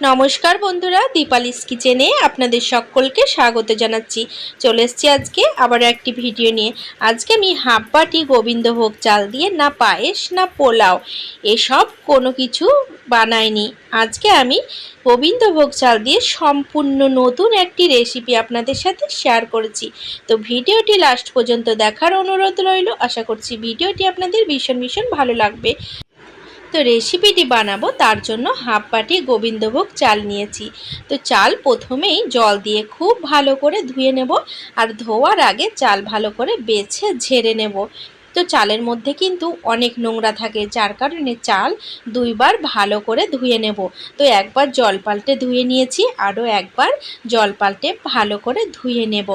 নমস্কার বন্ধুরা, দীপালিস কিচেনে আপনাদের সকলকে স্বাগত জানাচ্ছি। চলে এসেছি আজকে আবার একটি ভিডিও নিয়ে। আজকে আমি হাফ বাটি গোবিন্দভোগ চাল দিয়ে না পায়েস না পোলাও এসব কোনো কিছু বানাইনি। আজকে আমি গোবিন্দভোগ চাল দিয়ে সম্পূর্ণ নতুন একটি রেসিপি আপনাদের সাথে শেয়ার করেছি। তো ভিডিওটি লাস্ট পর্যন্ত দেখার অনুরোধ রইল। আশা করছি ভিডিওটি আপনাদের ভীষণ ভালো লাগবে। তো রেসিপিটি বানাবো তার জন্য হাফ বাটি গোবিন্দভোগ চাল নিয়েছি। তো চাল প্রথমেই জল দিয়ে খুব ভালো করে ধুয়ে নেব, আর ধোয়ার আগে চাল ভালো করে বেছে ঝেড়ে নেব। তো চালের মধ্যে কিন্তু অনেক নোংরা থাকে, যার কারণে চাল দুইবার ভালো করে ধুয়ে নেব। তো একবার জল পাল্টে ধুয়ে নিয়েছি, আরও একবার জল পাল্টে ভালো করে ধুয়ে নেব।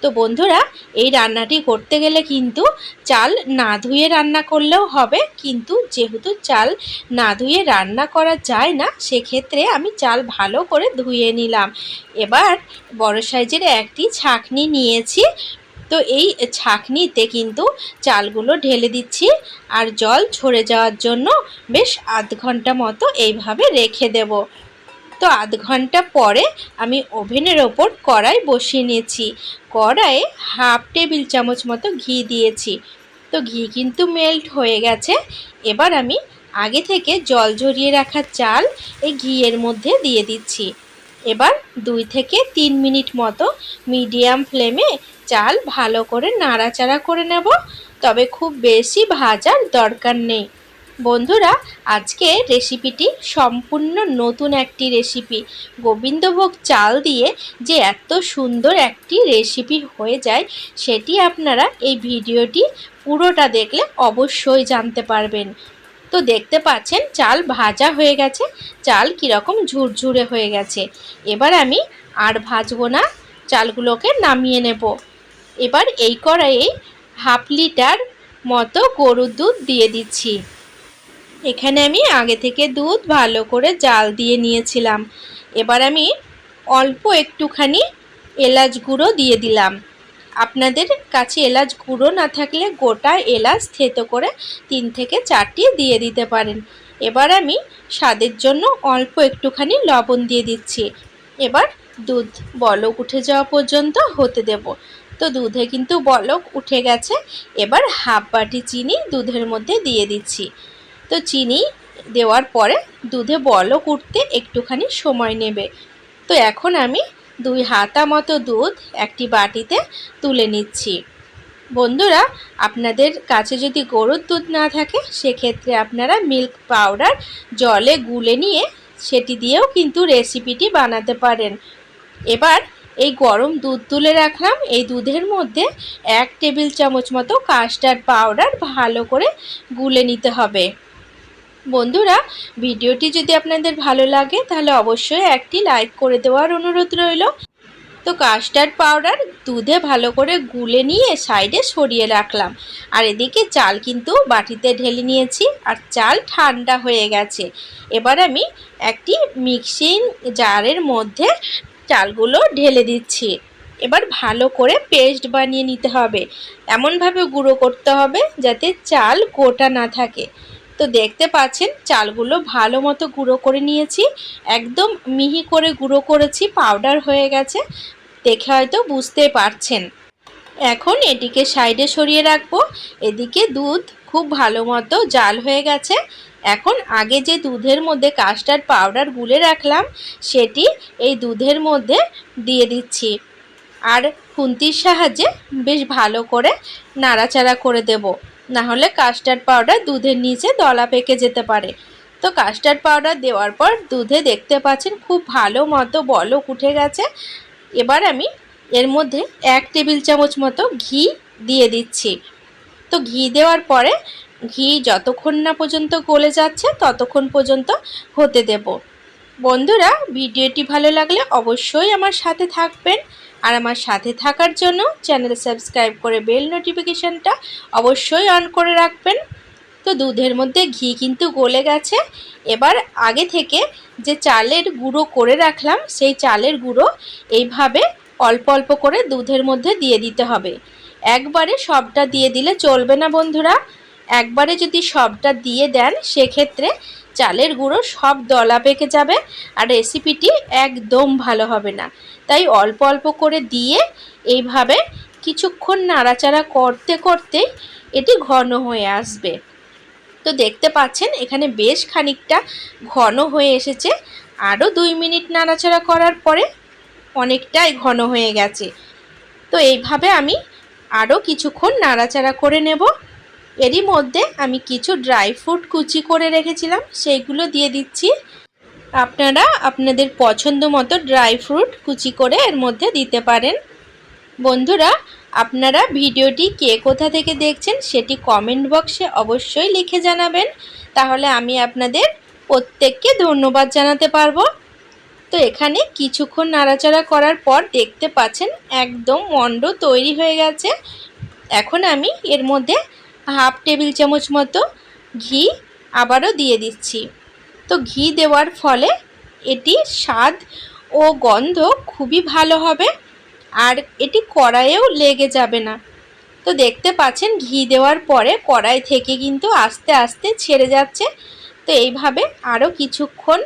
তো বন্ধুরা, এই রান্নাটি করতে গেলে কিন্তু চাল না ধুয়ে রান্না করলেও হবে, কিন্তু যেহেতু চাল না ধুয়ে রান্না করা যায় না, সেক্ষেত্রে আমি চাল ভালো করে ধুয়ে নিলাম। এবার বড় সাইজের একটি ছাঁকনি নিয়েছি। তো এই ছাঁকনিতে কিন্তু চালগুলো ঢেলে দিচ্ছি, আর জল ঝরে যাওয়ার জন্য বেশ আধ ঘন্টা মতো এইভাবে রেখে দেব। তো আধ ঘন্টা পরে আমি ওভেনের ওপর কড়াই বসিয়ে নিয়েছি। কড়াইয়ে হাফ টেবিল চামচ মতো ঘি দিয়েছি। তো ঘি কিন্তু মেল্ট হয়ে গেছে। এবার আমি আগে থেকে জল ঝরিয়ে রাখা চাল এই ঘিয়ের মধ্যে দিয়ে দিচ্ছি। এবার 2 থেকে 3 মিনিট মতো মিডিয়াম ফ্লেমে চাল ভালো করে নাড়াচাড়া করে নেব, তবে খুব বেশি ভাজার দরকার নেই। বন্ধুরা, আজকে রেসিপিটি সম্পূর্ণ নতুন একটি রেসিপি। গোবিন্দভোগ চাল দিয়ে যে এত সুন্দর একটি রেসিপি হয়ে যায়, সেটি আপনারা এই ভিডিওটি পুরোটা দেখলে অবশ্যই জানতে পারবেন। তো দেখতে পাচ্ছেন চাল ভাজা হয়ে গেছে, চাল কীরকম ঝুরঝুরে হয়ে গেছে। এবার আমি আর ভাজবো না, চালগুলোকে নামিয়ে নেব। এবার এই কড়াইয়ে হাফ লিটার মতো গরুর দুধ দিয়ে দিচ্ছি। এখানে আমি আগে থেকে দুধ ভালো করে জাল দিয়ে নিয়েছিলাম। এবার আমি অল্প একটুখানি এলাচ গুঁড়ো দিয়ে দিলাম। আপনাদের কাছে এলাচ গুঁড়ো না থাকলে গোটা এলাচ থেতো করে 3 থেকে 4টি দিয়ে দিতে পারেন। এবার আমি স্বাদের জন্য অল্প একটুখানি লবণ দিয়ে দিচ্ছি। এবার দুধ বলক উঠে যাওয়া পর্যন্ত হতে দেব। তো দুধে কিন্তু বলক উঠে গেছে। এবার হাফ বাটি চিনি দুধের মধ্যে দিয়ে দিচ্ছি। তো চিনি দেওয়ার পরে দুধে বলক উঠতে একটুখানি সময় নেবে। তো এখন আমি 2 হাতা মতো দুধ একটি বাটিতে তুলে নিচ্ছি। বন্ধুরা, আপনাদের কাছে যদি গরুর দুধ না থাকে, সেক্ষেত্রে আপনারা মিল্ক পাউডার জলে গুলে নিয়ে সেটি দিয়েও কিন্তু রেসিপিটি বানাতে পারেন। এবার এই গরম দুধ তুলে রাখলাম। এই দুধের মধ্যে 1 টেবিল চামচ মতো কাস্টার্ড পাউডার ভালো করে গুলে নিতে হবে। বন্ধুরা, ভিডিওটি যদি আপনাদের ভালো লাগে তাহলে অবশ্যই একটি লাইক করে দেওয়ার অনুরোধ রইল। তো কাস্টার্ড পাউডার দুধে ভালো করে গুলে নিয়ে সাইডে সরিয়ে রাখলাম, আর এদিকে চাল কিন্তু বাটিতে ঢেলে নিয়েছি, আর চাল ঠান্ডা হয়ে গেছে। এবার আমি একটি মিক্সিং জারের মধ্যে চালগুলো ঢেলে দিচ্ছি। এবার ভালো করে পেস্ট বানিয়ে নিতে হবে, এমনভাবে গুঁড়ো করতে হবে যাতে চাল গোটা না থাকে। তো দেখতে পাচ্ছেন চালগুলো ভালো মতো গুঁড়ো করে নিয়েছি, একদম মিহি করে গুঁড়ো করেছি, পাউডার হয়ে গেছে, দেখে হয়তো বুঝতে পারছেন। এখন এটিকে সাইডে সরিয়ে রাখবো। এদিকে দুধ খুব ভালো মতো জাল হয়ে গেছে। এখন আগে যে দুধের মধ্যে কাস্টার্ড পাউডার গুলে রাখলাম, সেটি এই দুধের মধ্যে দিয়ে দিচ্ছি, আর খুন্তির সাহায্যে বেশ ভালো করে নাড়াচাড়া করে দেব, না হলে কাস্টার্ড পাউডার দুধের নিচে দলা পেকে যেতে পারে। তো কাস্টার্ড পাউডার দেওয়ার পর দুধে দেখতে পাচ্ছেন খুব ভালো মতো বলক উঠে গেছে। এবার আমি এর মধ্যে 1 টেবিল চামচ মতো ঘি দিয়ে দিচ্ছি। তো ঘি দেওয়ার পরে ঘি যতক্ষণ না পর্যন্ত গলে যাচ্ছে ততক্ষণ পর্যন্ত হতে দেব। বন্ধুরা, ভিডিওটি ভালো লাগলে অবশ্যই আমার সাথে থাকবেন, আর আমার সাথে থাকার জন্য চ্যানেল সাবস্ক্রাইব করে বেল নোটিফিকেশানটা অবশ্যই অন করে রাখবেন। তো দুধের মধ্যে ঘি কিন্তু গলে গেছে। এবার আগে থেকে যে চালের গুঁড়ো করে রাখলাম, সেই চালের গুঁড়ো এইভাবে অল্প অল্প করে দুধের মধ্যে দিয়ে দিতে হবে। একবারে সবটা দিয়ে দিলে চলবে না বন্ধুরা। একবারে যদি সবটা দিয়ে দেন, সেক্ষেত্রে চালের গুঁড়ো সব দলা পেকে যাবে আর রেসিপিটি একদম ভালো হবে না। তাই অল্প অল্প করে দিয়ে এইভাবে কিছুক্ষণ নাড়াচাড়া করতে করতে এটি ঘন হয়ে আসবে। তো দেখতে পাচ্ছেন এখানে বেশ খানিকটা ঘন হয়ে এসেছে। আরও 2 মিনিট নাড়াচাড়া করার পরে অনেকটাই ঘন হয়ে গেছে। তো এইভাবে আমি আরও কিছুক্ষণ নাড়াচাড়া করে নেব। এরই মধ্যে আমি কিছু ড্রাই ফ্রুট কুচি করে রেখেছিলাম, সেইগুলো দিয়ে দিচ্ছি। আপনারা আপনাদের পছন্দ মতো ড্রাই ফ্রুট কুচি করে এর মধ্যে দিতে পারেন। বন্ধুরা, আপনারা ভিডিওটি কে কোথা থেকে দেখছেন সেটি কমেন্ট বক্সে অবশ্যই লিখে জানাবেন, তাহলে আমি আপনাদের প্রত্যেককে ধন্যবাদ জানাতে পারবো। তো এখানে কিছুক্ষণ নাড়াচাড়া করার পর দেখতে পাচ্ছেন একদম মণ্ড তৈরি হয়ে গেছে। এখন আমি এর মধ্যে হাফ টেবিল চামচ মতো ঘি আবারও দিয়ে দিচ্ছি। তো ঘি দেওয়ার ফলে এটি স্বাদ ও গন্ধ খুবই ভালো হবে আর এটি কড়াইয়েও লেগে যাবে না। তো দেখতে পাচ্ছেন ঘি দেওয়ার পরে কড়াই থেকে কিন্তু আস্তে আস্তে ছেড়ে যাচ্ছে। তো এইভাবে আরও কিছুক্ষণ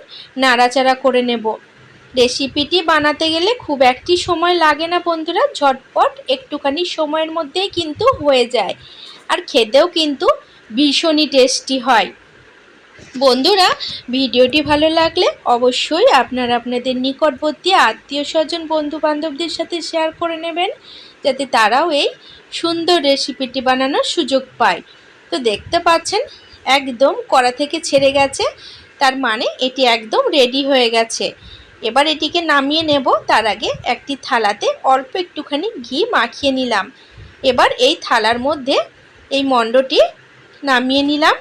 নাড়াচাড়া করে নেব। রেসিপিটি বানাতে গেলে খুব একটি সময় লাগে না বন্ধুরা, ঝটপট একটুখানি সময়ের মধ্যেই কিন্তু হয়ে যায় আর খেতেও কিন্তু ভীষণই টেস্টি হয়। বন্ধুরা, ভিডিওটি ভালো লাগলে অবশ্যই আপনারা আপনাদের নিকটবর্তী আত্মীয় স্বজন বন্ধু বান্ধবদের সাথে শেয়ার করে নেবেন, যাতে তারাও এই সুন্দর রেসিপিটি বানানোর সুযোগ পায়। তো দেখতে পাচ্ছেন একদম কড়া থেকে ছেড়ে গেছে, তার মানে এটি একদম রেডি হয়ে গেছে। এবার এটিকে নামিয়ে নেব। তার আগে একটি থালাতে অল্প একটুখানি ঘি মাখিয়ে নিলাম। এবার এই থালার মধ্যে এই মণ্ডটি নামিয়ে নিলাম।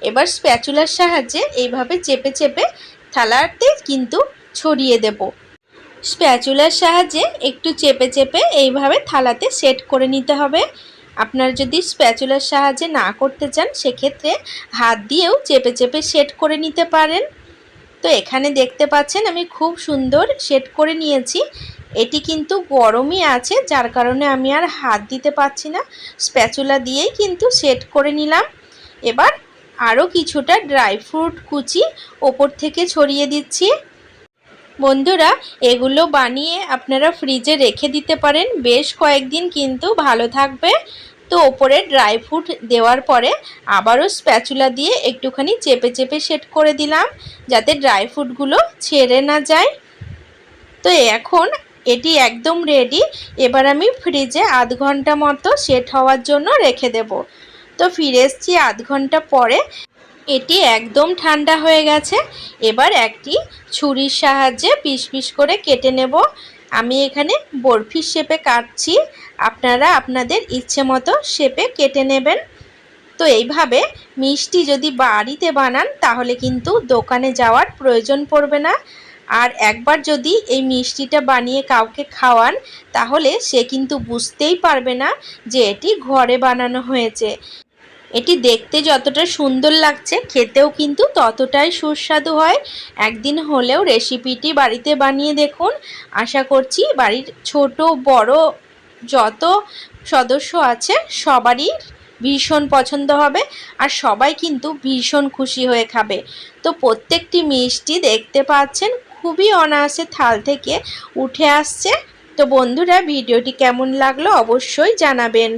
এবার স্প্যাচুলার সাহায্যে এইভাবে চেপে চেপে থালাতে কিন্তু ছড়িয়ে দেব। স্প্যাচুলার সাহায্যে একটু চেপে চেপে এইভাবে থালাতে সেট করে নিতে হবে। আপনারা যদি স্প্যাচুলার সাহায্যে না করতে চান সেক্ষেত্রে হাত দিয়েও চেপে চেপে সেট করে নিতে পারেন। তো এখানে দেখতে পাচ্ছেন আমি খুব সুন্দর সেট করে নিয়েছি। এটি কিন্তু গরমই আছে, যার কারণে আমি আর হাত দিতে পারছি না, স্প্যাচুলা দিয়েই কিন্তু সেট করে নিলাম। এবার আরও কিছুটা ড্রাই ফ্রুট কুচি ওপর থেকে ছড়িয়ে দিচ্ছি। বন্ধুরা, এগুলো বানিয়ে আপনারা ফ্রিজে রেখে দিতে পারেন, বেশ কয়েকদিন কিন্তু ভালো থাকবে। তো ওপরে ড্রাই ফ্রুট দেওয়ার পরে আবারও স্প্যাচুলা দিয়ে একটুখানি চেপে চেপে সেট করে দিলাম, যাতে ড্রাই ফ্রুটগুলো ছেড়ে না যায়। তো এখন এটি একদম রেডি। এবার আমি ফ্রিজে আধ ঘন্টা মতো সেট হওয়ার জন্য রেখে দেব। তো ফিরে এসেছি আধ ঘন্টা পরে। এটি একদম ঠান্ডা হয়ে গেছে। এবার একটি ছুরির সাহায্যে পিস পিস করে কেটে নেব। আমি এখানে বরফির শেপে কাটছি, আপনারা আপনাদের ইচ্ছে মতো শেপে কেটে নেবেন। তো এইভাবে মিষ্টি যদি বাড়িতে বানান তাহলে কিন্তু দোকানে যাওয়ার প্রয়োজন পড়বে না। আর একবার যদি এই মিষ্টিটা বানিয়ে কাউকে খাওয়ান তাহলে সে কিন্তু বুঝতেই পারবে না যে এটি ঘরে বানানো হয়েছে। এটি দেখতে যতটা সুন্দর লাগছে খেতেও কিন্তু ততটাই সুস্বাদু হয়। একদিন হলেও রেসিপিটি বাড়িতে বানিয়ে দেখুন। আশা করছি বাড়ির ছোট বড় যত সদস্য আছে সবারই ভীষণ পছন্দ হবে আর সবাই কিন্তু ভীষণ খুশি হয়ে খাবে। তো প্রত্যেকটি মিষ্টি দেখতে পাচ্ছেন খুবই অনায়াসে থাল থেকে উঠে আসছে। তো বন্ধুরা, ভিডিওটি কেমন লাগলো অবশ্যই জানাবেন।